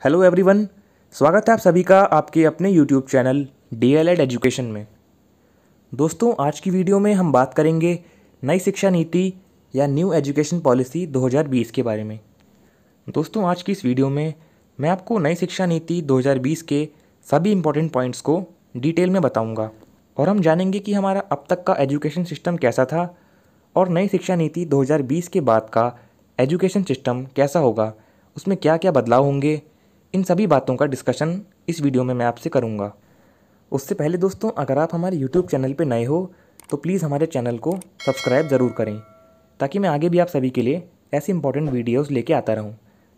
Hello everyone, स्वागत है आप सभी का आपके अपने यूट्यूब चैनल DLED एजुकेशन में। दोस्तों, आज की वीडियो में हम बात करेंगे नई शिक्षा नीति या न्यू एजुकेशन पॉलिसी 2020 के बारे में। दोस्तों, आज की इस वीडियो में मैं आपको नई शिक्षा नीति 2020 के सभी इम्पोर्टेंट पॉइंट्स को डिटेल में बताऊंगा और हम जानेंगे कि हमारा अब तक का एजुकेशन सिस्टम कैसा था और नई शिक्षा नीति 2020 के बाद का एजुकेशन सिस्टम कैसा होगा, उसमें क्या क्या बदलाव होंगे। इन सभी बातों का डिस्कशन इस वीडियो में मैं आपसे करूंगा। उससे पहले दोस्तों, अगर आप हमारे यूट्यूब चैनल पर नए हो तो प्लीज़ हमारे चैनल को सब्सक्राइब ज़रूर करें ताकि मैं आगे भी आप सभी के लिए ऐसे इंपॉर्टेंट वीडियोस लेके आता रहूं।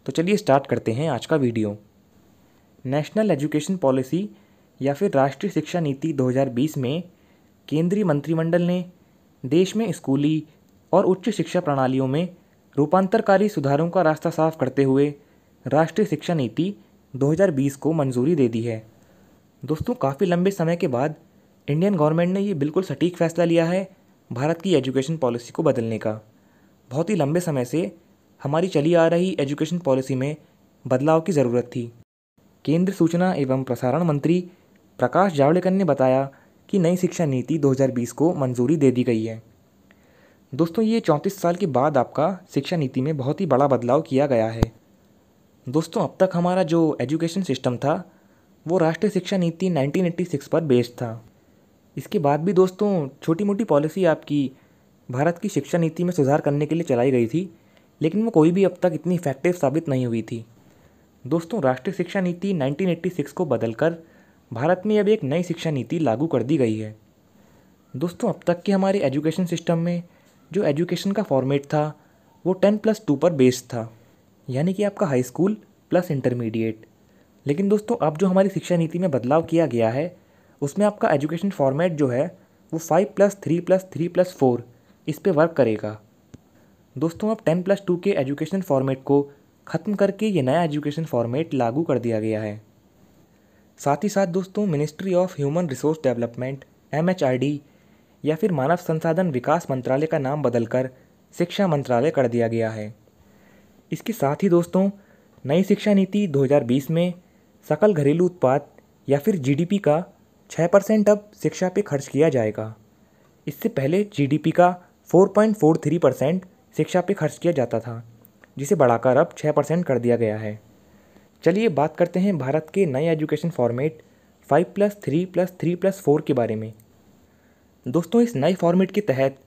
तो चलिए स्टार्ट करते हैं आज का वीडियो। नेशनल एजुकेशन पॉलिसी या फिर राष्ट्रीय शिक्षा नीति 2020 में केंद्रीय मंत्रिमंडल ने देश में स्कूली और उच्च शिक्षा प्रणालियों में रूपांतरकारी सुधारों का रास्ता साफ करते हुए राष्ट्रीय शिक्षा नीति 2020 को मंजूरी दे दी है। दोस्तों, काफ़ी लंबे समय के बाद इंडियन गवर्नमेंट ने ये बिल्कुल सटीक फैसला लिया है भारत की एजुकेशन पॉलिसी को बदलने का। बहुत ही लंबे समय से हमारी चली आ रही एजुकेशन पॉलिसी में बदलाव की ज़रूरत थी। केंद्र सूचना एवं प्रसारण मंत्री प्रकाश जावड़ेकर ने बताया कि नई शिक्षा नीति 2020 को मंजूरी दे दी गई है। दोस्तों, ये 34 साल के बाद आपका शिक्षा नीति में बहुत ही बड़ा बदलाव किया गया है। दोस्तों, अब तक हमारा जो एजुकेशन सिस्टम था वो राष्ट्रीय शिक्षा नीति 1986 पर बेस्ड था। इसके बाद भी दोस्तों छोटी मोटी पॉलिसी आपकी भारत की शिक्षा नीति में सुधार करने के लिए चलाई गई थी, लेकिन वो कोई भी अब तक इतनी इफेक्टिव साबित नहीं हुई थी। दोस्तों, राष्ट्रीय शिक्षा नीति 1986 को बदलकर भारत में अब एक नई शिक्षा नीति लागू कर दी गई है। दोस्तों, अब तक के हमारे एजुकेशन सिस्टम में जो एजुकेशन का फॉर्मेट था वो 10+2 पर बेस्ड था, यानी कि आपका हाई स्कूल प्लस इंटरमीडिएट। लेकिन दोस्तों, अब जो हमारी शिक्षा नीति में बदलाव किया गया है उसमें आपका एजुकेशन फॉर्मेट जो है वो 5+3+3+4 इस पे वर्क करेगा। दोस्तों, अब 10+2 के एजुकेशन फॉर्मेट को ख़त्म करके ये नया एजुकेशन फॉर्मेट लागू कर दिया गया है। साथ ही साथ दोस्तों, ministry of human resource development MHRD या फिर मानव संसाधन विकास मंत्रालय का नाम बदलकर शिक्षा मंत्रालय कर दिया गया है। इसके साथ ही दोस्तों, नई शिक्षा नीति 2020 में सकल घरेलू उत्पाद या फिर GDP का 6% अब शिक्षा पे खर्च किया जाएगा। इससे पहले GDP का 4.43% शिक्षा पे खर्च किया जाता था, जिसे बढ़ाकर अब 6% कर दिया गया है। चलिए बात करते हैं भारत के नए एजुकेशन फॉर्मेट 5+3+3+4 के बारे में। दोस्तों, इस नए फॉर्मेट के तहत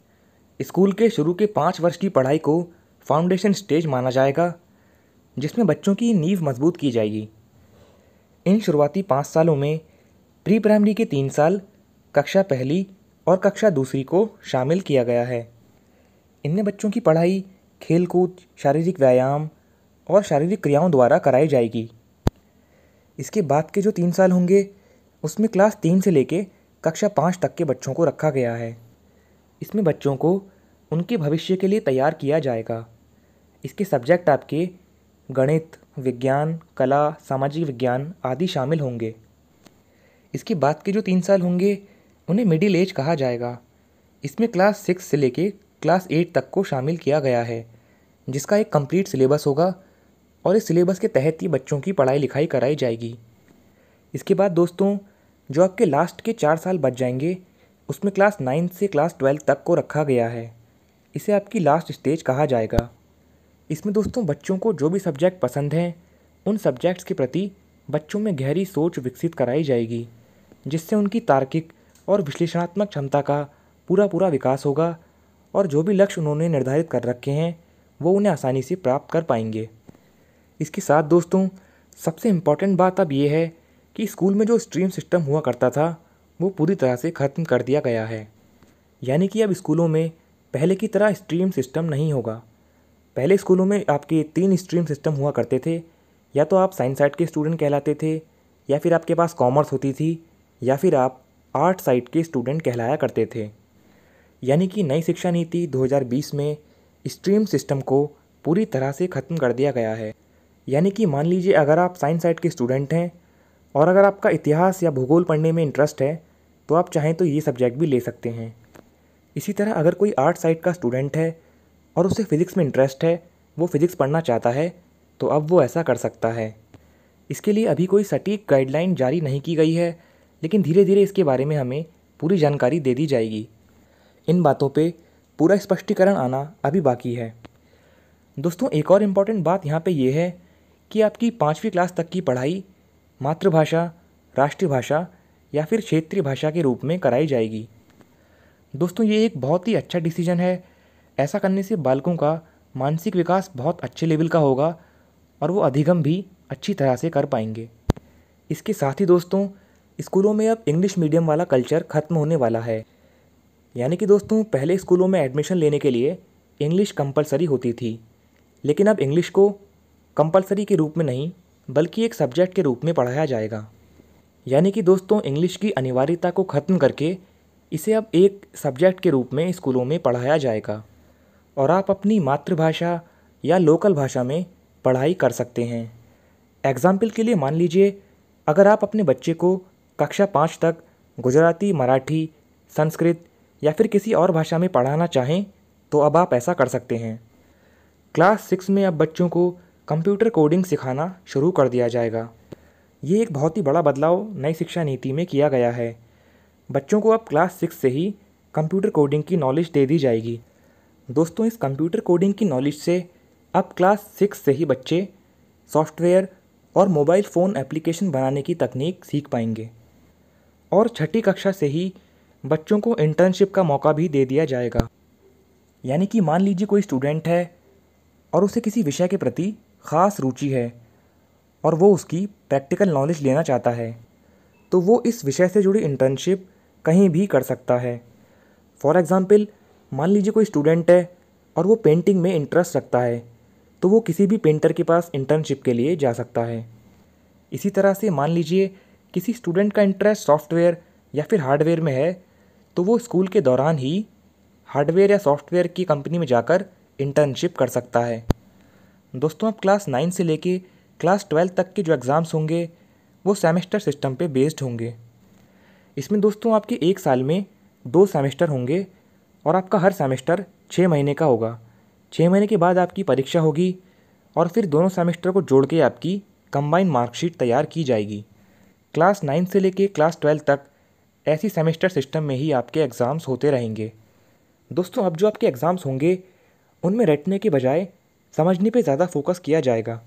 स्कूल के शुरू के 5 वर्ष की पढ़ाई को फाउंडेशन स्टेज माना जाएगा, जिसमें बच्चों की नींव मजबूत की जाएगी। इन शुरुआती 5 सालों में प्री प्राइमरी के 3 साल, कक्षा पहली और कक्षा दूसरी को शामिल किया गया है। इनमें बच्चों की पढ़ाई खेलकूद, शारीरिक व्यायाम और शारीरिक क्रियाओं द्वारा कराई जाएगी। इसके बाद के जो 3 साल होंगे उसमें क्लास 3 से लेके कक्षा 5 तक के बच्चों को रखा गया है। इसमें बच्चों को उनके भविष्य के लिए तैयार किया जाएगा। इसके सब्जेक्ट आपके गणित, विज्ञान, कला, सामाजिक विज्ञान आदि शामिल होंगे। इसके बाद के जो 3 साल होंगे उन्हें मिडिल एज कहा जाएगा। इसमें क्लास 6 से लेके क्लास 8 तक को शामिल किया गया है, जिसका एक कंप्लीट सिलेबस होगा और इस सिलेबस के तहत ही बच्चों की पढ़ाई लिखाई कराई जाएगी। इसके बाद दोस्तों, जो आपके लास्ट के 4 साल बच जाएंगे उसमें क्लास 9 से क्लास 12 तक को रखा गया है। इसे आपकी लास्ट स्टेज कहा जाएगा। इसमें दोस्तों बच्चों को जो भी सब्जेक्ट पसंद हैं उन सब्जेक्ट्स के प्रति बच्चों में गहरी सोच विकसित कराई जाएगी, जिससे उनकी तार्किक और विश्लेषणात्मक क्षमता का पूरा विकास होगा और जो भी लक्ष्य उन्होंने निर्धारित कर रखे हैं वो उन्हें आसानी से प्राप्त कर पाएंगे। इसके साथ दोस्तों, सबसे इम्पॉर्टेंट बात अब ये है कि स्कूल में जो स्ट्रीम सिस्टम हुआ करता था वो पूरी तरह से ख़त्म कर दिया गया है। यानी कि अब स्कूलों में पहले की तरह स्ट्रीम सिस्टम नहीं होगा। पहले स्कूलों में आपके 3 स्ट्रीम सिस्टम हुआ करते थे। या तो आप साइंस साइड के स्टूडेंट कहलाते थे, या फिर आपके पास कॉमर्स होती थी, या फिर आप आर्ट साइड के स्टूडेंट कहलाया करते थे। यानी कि नई शिक्षा नीति 2020 में स्ट्रीम सिस्टम को पूरी तरह से ख़त्म कर दिया गया है। यानी कि मान लीजिए अगर आप साइंस साइड के स्टूडेंट हैं और अगर आपका इतिहास या भूगोल पढ़ने में इंटरेस्ट है तो आप चाहें तो ये सब्जेक्ट भी ले सकते हैं। इसी तरह अगर कोई आर्ट साइड का स्टूडेंट है और उसे फ़िज़िक्स में इंटरेस्ट है, वो फ़िज़िक्स पढ़ना चाहता है, तो अब वो ऐसा कर सकता है। इसके लिए अभी कोई सटीक गाइडलाइन जारी नहीं की गई है, लेकिन धीरे धीरे इसके बारे में हमें पूरी जानकारी दे दी जाएगी। इन बातों पे पूरा स्पष्टीकरण आना अभी बाकी है। दोस्तों, एक और इम्पॉर्टेंट बात यहाँ पे ये है कि आपकी 5वीं क्लास तक की पढ़ाई मातृभाषा, राष्ट्रीय भाषा या फिर क्षेत्रीय भाषा के रूप में कराई जाएगी। दोस्तों, ये एक बहुत ही अच्छा डिसीजन है। ऐसा करने से बालकों का मानसिक विकास बहुत अच्छे लेवल का होगा और वो अधिगम भी अच्छी तरह से कर पाएंगे। इसके साथ ही दोस्तों, स्कूलों में अब इंग्लिश मीडियम वाला कल्चर ख़त्म होने वाला है। यानी कि दोस्तों, पहले स्कूलों में एडमिशन लेने के लिए इंग्लिश कंपलसरी होती थी, लेकिन अब इंग्लिश को कंपलसरी के रूप में नहीं बल्कि एक सब्जेक्ट के रूप में पढ़ाया जाएगा। यानी कि दोस्तों, इंग्लिश की अनिवार्यता को ख़त्म करके इसे अब एक सब्जेक्ट के रूप में स्कूलों में पढ़ाया जाएगा और आप अपनी मातृभाषा या लोकल भाषा में पढ़ाई कर सकते हैं। एग्जाम्पल के लिए मान लीजिए, अगर आप अपने बच्चे को कक्षा 5 तक गुजराती, मराठी, संस्कृत या फिर किसी और भाषा में पढ़ाना चाहें तो अब आप ऐसा कर सकते हैं। क्लास 6 में अब बच्चों को कंप्यूटर कोडिंग सिखाना शुरू कर दिया जाएगा। ये एक बहुत ही बड़ा बदलाव नई शिक्षा नीति में किया गया है। बच्चों को अब क्लास 6 से ही कंप्यूटर कोडिंग की नॉलेज दे दी जाएगी। दोस्तों, इस कंप्यूटर कोडिंग की नॉलेज से अब क्लास 6 से ही बच्चे सॉफ्टवेयर और मोबाइल फ़ोन एप्लीकेशन बनाने की तकनीक सीख पाएंगे और 6ठी कक्षा से ही बच्चों को इंटर्नशिप का मौका भी दे दिया जाएगा। यानी कि मान लीजिए कोई स्टूडेंट है और उसे किसी विषय के प्रति ख़ास रुचि है और वो उसकी प्रैक्टिकल नॉलेज लेना चाहता है, तो वो इस विषय से जुड़ी इंटर्नशिप कहीं भी कर सकता है। फॉर एग्ज़ाम्पल, मान लीजिए कोई स्टूडेंट है और वो पेंटिंग में इंटरेस्ट रखता है, तो वो किसी भी पेंटर के पास इंटर्नशिप के लिए जा सकता है। इसी तरह से मान लीजिए किसी स्टूडेंट का इंटरेस्ट सॉफ्टवेयर या फिर हार्डवेयर में है, तो वो स्कूल के दौरान ही हार्डवेयर या सॉफ्टवेयर की कंपनी में जाकर इंटर्नशिप कर सकता है। दोस्तों, अब क्लास 9 से लेके क्लास 12 तक के जो एग्ज़ाम्स होंगे वो सेमेस्टर सिस्टम पे बेस्ड होंगे। इसमें दोस्तों आपके एक साल में 2 सेमेस्टर होंगे और आपका हर सेमेस्टर 6 महीने का होगा। 6 महीने के बाद आपकी परीक्षा होगी और फिर दोनों सेमेस्टर को जोड़ के आपकी कंबाइंड मार्कशीट तैयार की जाएगी। क्लास 9 से लेके क्लास 12 तक ऐसी सेमेस्टर सिस्टम में ही आपके एग्ज़ाम्स होते रहेंगे। दोस्तों, अब जो आपके एग्ज़ाम्स होंगे उनमें रटने के बजाय समझने पे ज़्यादा फोकस किया जाएगा।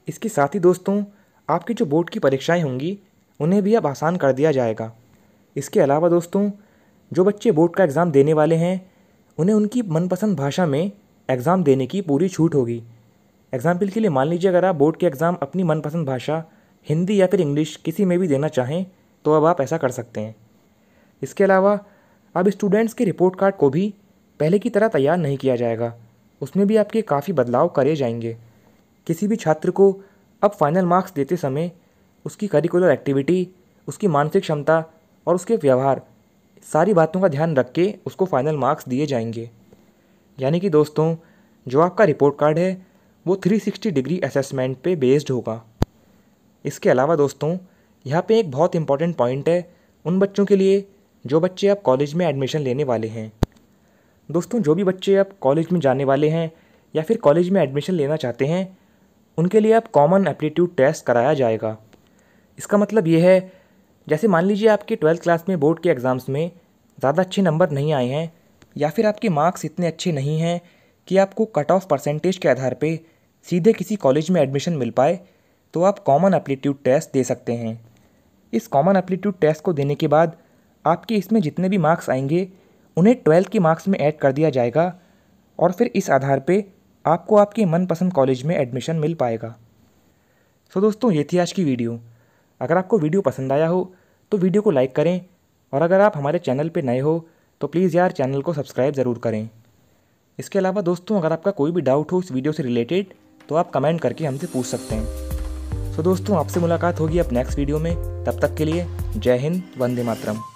इसके साथ ही दोस्तों, आपकी जो बोर्ड की परीक्षाएं होंगी उन्हें भी अब आसान कर दिया जाएगा। इसके अलावा दोस्तों, जो बच्चे बोर्ड का एग्ज़ाम देने वाले हैं उन्हें उनकी मनपसंद भाषा में एग्ज़ाम देने की पूरी छूट होगी। एग्ज़ाम्पल के लिए मान लीजिए, अगर आप बोर्ड के एग्ज़ाम अपनी मनपसंद भाषा हिंदी या फिर इंग्लिश किसी में भी देना चाहें तो अब आप ऐसा कर सकते हैं। इसके अलावा अब स्टूडेंट्स के रिपोर्ट कार्ड को भी पहले की तरह तैयार नहीं किया जाएगा, उसमें भी आपके काफ़ी बदलाव करे जाएंगे। किसी भी छात्र को अब फाइनल मार्क्स देते समय उसकी करिकुलर एक्टिविटी, उसकी मानसिक क्षमता और उसके व्यवहार, सारी बातों का ध्यान रख के उसको फाइनल मार्क्स दिए जाएंगे। यानी कि दोस्तों, जो आपका रिपोर्ट कार्ड है वो 360 डिग्री असेसमेंट पे बेस्ड होगा। इसके अलावा दोस्तों, यहाँ पे एक बहुत इंपॉर्टेंट पॉइंट है उन बच्चों के लिए जो बच्चे अब कॉलेज में एडमिशन लेने वाले हैं। दोस्तों, जो भी बच्चे अब कॉलेज में जाने वाले हैं या फिर कॉलेज में एडमिशन लेना चाहते हैं उनके लिए अब कॉमन एप्टीट्यूड टेस्ट कराया जाएगा। इसका मतलब ये है, जैसे मान लीजिए आपके 12th क्लास में बोर्ड के एग्ज़ाम्स में ज़्यादा अच्छे नंबर नहीं आए हैं या फिर आपके मार्क्स इतने अच्छे नहीं हैं कि आपको कट ऑफ परसेंटेज के आधार पे सीधे किसी कॉलेज में एडमिशन मिल पाए, तो आप कॉमन एप्टीट्यूड टेस्ट दे सकते हैं। इस कॉमन एप्टीट्यूड टेस्ट को देने के बाद आपके इसमें जितने भी मार्क्स आएंगे उन्हें 12th के मार्क्स में ऐड कर दिया जाएगा और फिर इस आधार पे आपको आपके मनपसंद कॉलेज में एडमिशन मिल पाएगा। सो दोस्तों, ये थी आज की वीडियो। अगर आपको वीडियो पसंद आया हो तो वीडियो को लाइक करें और अगर आप हमारे चैनल पे नए हो तो प्लीज़ यार चैनल को सब्सक्राइब ज़रूर करें। इसके अलावा दोस्तों, अगर आपका कोई भी डाउट हो इस वीडियो से रिलेटेड तो आप कमेंट करके हमसे पूछ सकते हैं। सो दोस्तों, आपसे मुलाकात होगी अब नेक्स्ट वीडियो में। तब तक के लिए जय हिंद, वंदे मातरम।